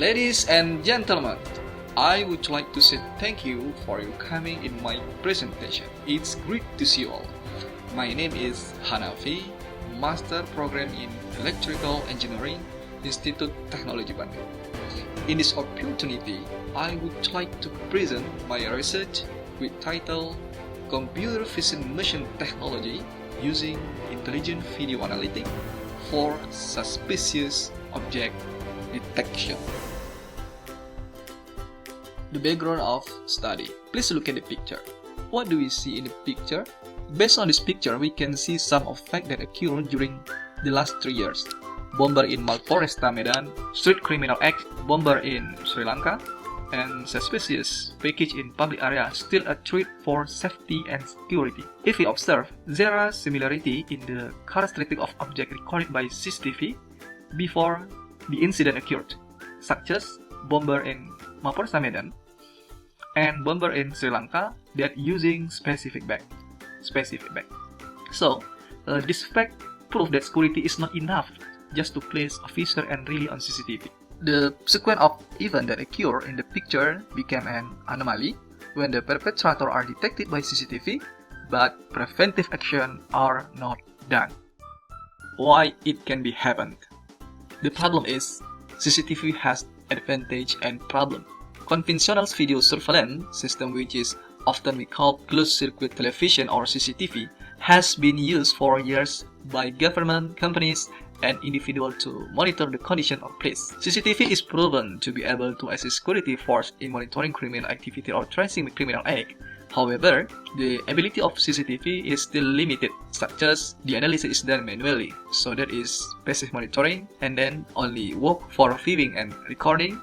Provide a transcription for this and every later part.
Ladies and gentlemen, I would like to say thank you for your coming in my presentation. It's great to see you all. My name is Hanavi, Master Program in Electrical Engineering, Institute Technology Bandung. In this opportunity, I would like to present my research with title Computer Vision Machine Technology using Intelligent Video Analytics for Suspicious Object Detection. The background of study. Please look at the picture. What do we see in the picture? Based on this picture, we can see some of facts that occurred during the last 3 years. Bomber in Malporesta Medan, Street Criminal Act, bomber in Sri Lanka, and suspicious package in public area still a threat for safety and security. If we observe, there are similarity in the characteristic of object recorded by CCTV before the incident occurred, such as bomber in Malporesta Medan and bomber in Sri Lanka that using specific bag. So, this fact prove that security is not enough just to place officer and rely on CCTV. The sequence of events that occur in the picture became an anomaly when the perpetrator are detected by CCTV, but preventive action are not done. Why it can be happened? The problem is CCTV has advantage and problem. Conventional video surveillance system, which is often we call closed circuit television or CCTV, has been used for years by government, companies, and individuals to monitor the condition of place. CCTV is proven to be able to assist security force in monitoring criminal activity or tracing the criminal act. However, the ability of CCTV is still limited, such as the analysis is done manually, so that is passive monitoring, and then only work for viewing and recording,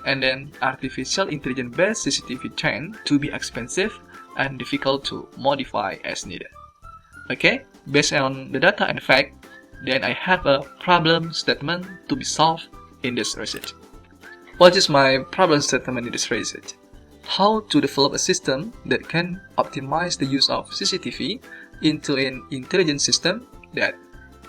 and then artificial intelligence-based CCTV tend to be expensive and difficult to modify as needed. Okay, based on the data and fact, then I have a problem statement to be solved in this research. What is my problem statement in this research? How to develop a system that can optimize the use of CCTV into an intelligent system that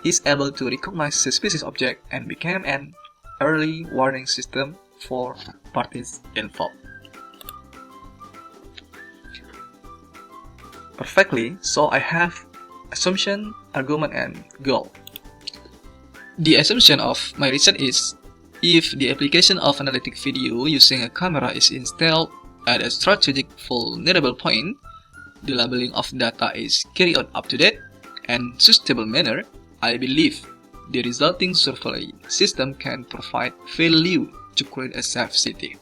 is able to recognize suspicious objects and become an early warning system for parties involved. Perfectly, so I have assumption, argument, and goal. The assumption of my research is, if the application of analytic video using a camera is installed at a strategic vulnerable point, the labeling of data is carried out up to date and suitable manner, I believe the resulting surveillance system can provide value to create a safe city.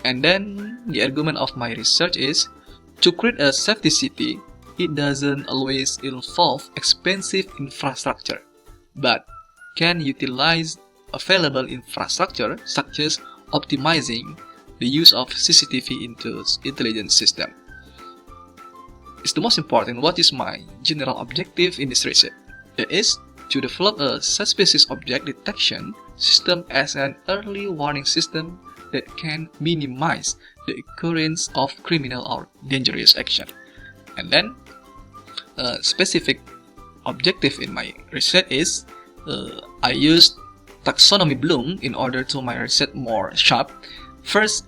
And then the argument of my research is, to create a safety city, it doesn't always involve expensive infrastructure, but can utilize available infrastructure such as optimizing the use of CCTV into intelligence system. It's the most important. What is my general objective in this research? That is to develop a suspicious object detection system as an early warning system that can minimize the occurrence of criminal or dangerous action. And then a specific objective in my research is I used taxonomy Bloom in order to my research more sharp. First,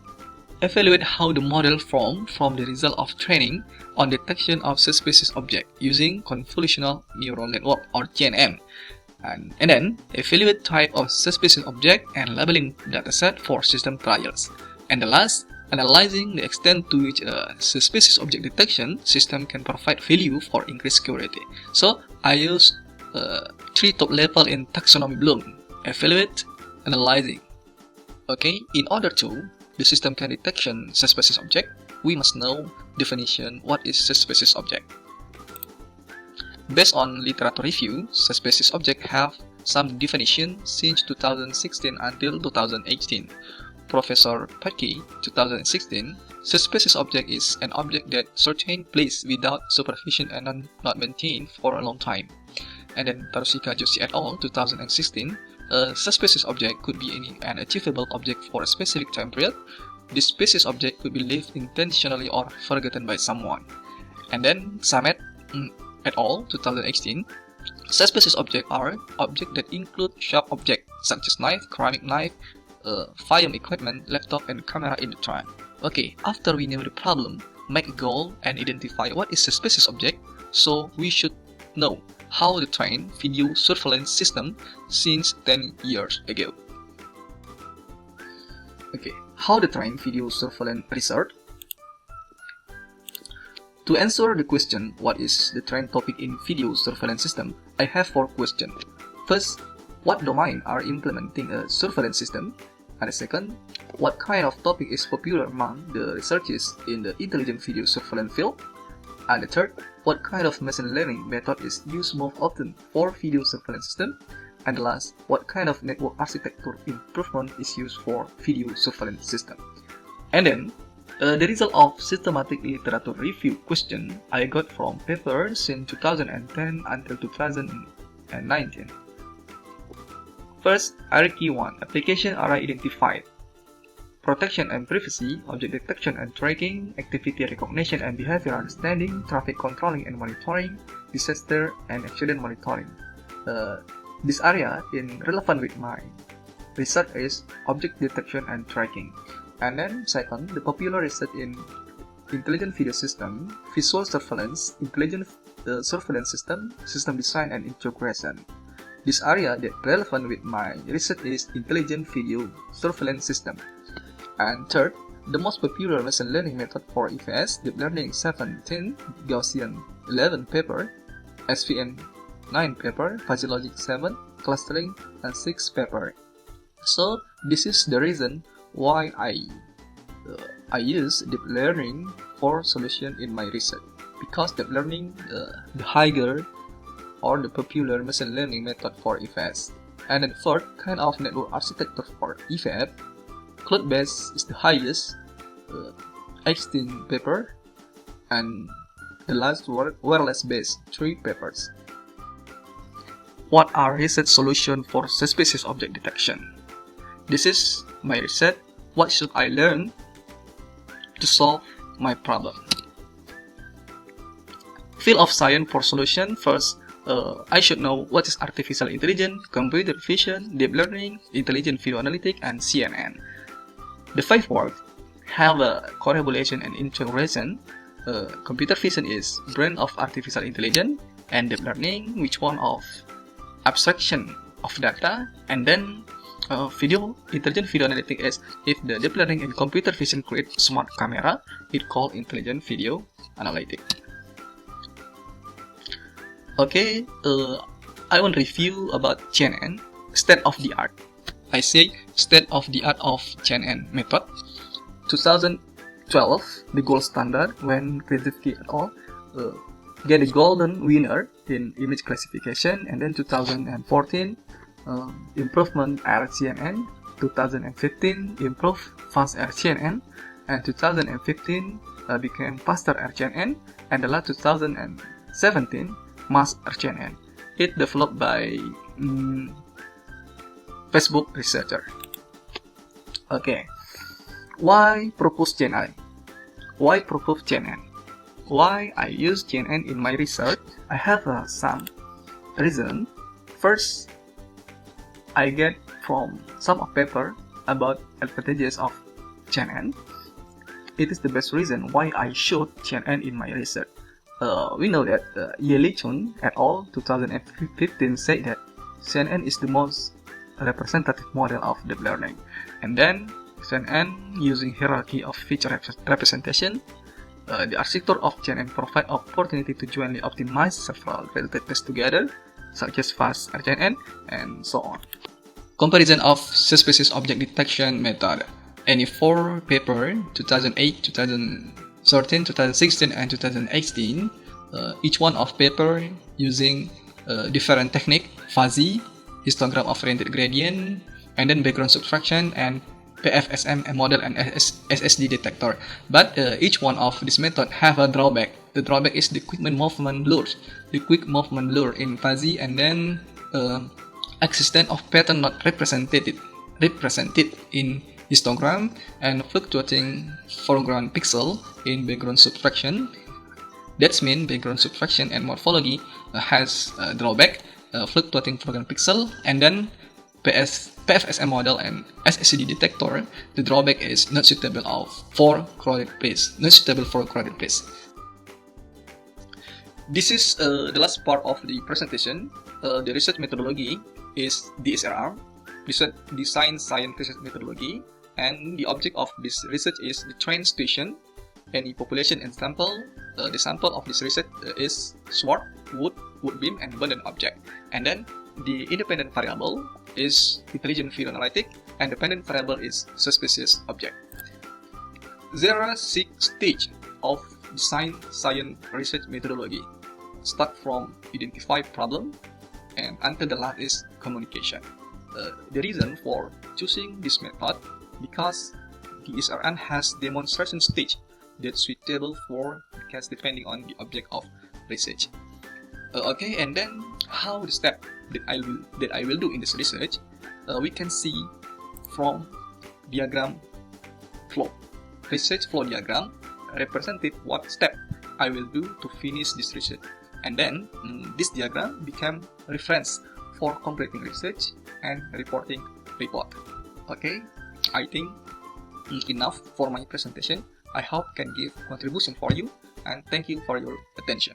evaluate how the model formed from the result of training on detection of suspicious object using convolutional neural network or GNN. And then evaluate type of suspicious object and labeling dataset for system trials. And the last, analyzing the extent to which a suspicious object detection system can provide value for increased security. So I used 3 top level in taxonomy Bloom: evaluate, analyzing. Okay, in order to the system can detection suspicious object, we must know definition what is suspicious object. Based on literature review, suspicious object have some definition since 2016 until 2018. Professor Patki, 2016, suspicious object is an object that certain place without supervision and not maintained for a long time. And then Tarusika Joshi et al., 2016, a suspicious object could be an achievable object for a specific time period. This suspicious object could be left intentionally or forgotten by someone. And then Samet et al., 2018, suspicious objects are objects that include sharp objects such as knife, ceramic knife, film equipment, laptop, and camera in the train. Okay, after we know the problem, make a goal and identify what is suspicious object, so we should know how the train video surveillance system since 10 years ago. Okay, how the train video surveillance research? To answer the question, what is the trend topic in video surveillance system, I have 4 questions. First, what domain are implementing a surveillance system? And the second, what kind of topic is popular among the researchers in the intelligent video surveillance field? And the third, what kind of machine learning method is used most often for video surveillance system? And the last, what kind of network architecture improvement is used for video surveillance system? And then, the result of systematic literature review question I got from papers in 2010 until 2019. First, hierarchy 1, application are identified. Protection and privacy, object detection and tracking, activity recognition and behavior understanding, traffic controlling and monitoring, disaster and accident monitoring. This area in relevant with my research is object detection and tracking. And then second, the popular research in intelligent video system, visual surveillance, intelligent surveillance system, system design and integration. This area that relevant with my research is intelligent video surveillance system. And third, the most popular machine learning method for EVS, deep learning 17, Gaussian 11 paper, SVM 9 paper, fuzzy logic 7, clustering and 6 paper. So this is the reason why I use deep learning for solution in my research, because deep learning the higher or the popular machine learning method for EVS. And then third kind of network architecture for EVS, cloud-based is the highest, 18 paper, and the last wireless-based 3 papers. What are research solutions for suspicious object detection? This is my research. What should I learn to solve my problem? Field of science for solution. First, I should know what is artificial intelligence, computer vision, deep learning, intelligent video analytics, and CNN. The 5 words have a correlation and integration. Computer vision is brain of artificial intelligence, and deep learning, which one of abstraction of data, and then intelligent video analytics is if the deep learning and computer vision create smart camera, it called intelligent video analytics. Okay, I want to review about CNN, state of the art. I say state of the art of CNN method. 2012, the gold standard when creativity et al. Get a golden winner in image classification, and then 2014 improvement RCNN, 2015 improve fast RCNN, and 2015 became faster RCNN, and the last 2017 mass RCNN. It developed by Facebook researcher. Okay, why propose GenAI? Why propose GenAI? Why I use GenAI in my research? I have some reason. First, I get from some of paper about advantages of GenAI. It is the best reason why I showed GenAI in my research. We know that EL5090 et al. 2015 said that CNN is the most representative model of deep learning, and then CNN using hierarchy of feature representation. The architecture of GenAI provide opportunity to jointly optimize several related tests together, such as fast RCNN and so on. Comparison of suspicious object detection method. Any 4 paper 2008, 2013, 2016, and 2018. Each one of paper using different technique, fuzzy, histogram of oriented gradient, and then background subtraction and PFSM model and SSD detector. But each one of this method have a drawback. The drawback is the quick movement blur. The quick movement blur in fuzzy, and then existence of pattern not represented in histogram, and fluctuating foreground pixel in background subtraction. That's mean background subtraction and morphology has drawback, fluctuating foreground pixel, and then PFSM model and SSD detector, the drawback is not suitable for crowded place. This is the last part of the presentation. The research methodology is DSRR, Design Science Research Methodology, and the object of this research is the train situation, any population and sample. The sample of this research is SWOT, wood beam, and abundant object. And then the independent variable is intelligent field analytic, and dependent variable is suspicious object. There are 6 stages of design science research methodology. Start from identify problem and until the last is communication. The reason for choosing this method because the SRN has demonstration stage that's suitable for the case depending on the object of research. Okay, and then how the step that I will do in this research, we can see from diagram flow. Research flow diagram represented what step I will do to finish this research, and then this diagram became reference for completing research and reporting report. Okay, I think enough for my presentation. I hope can give contribution for you, and thank you for your attention.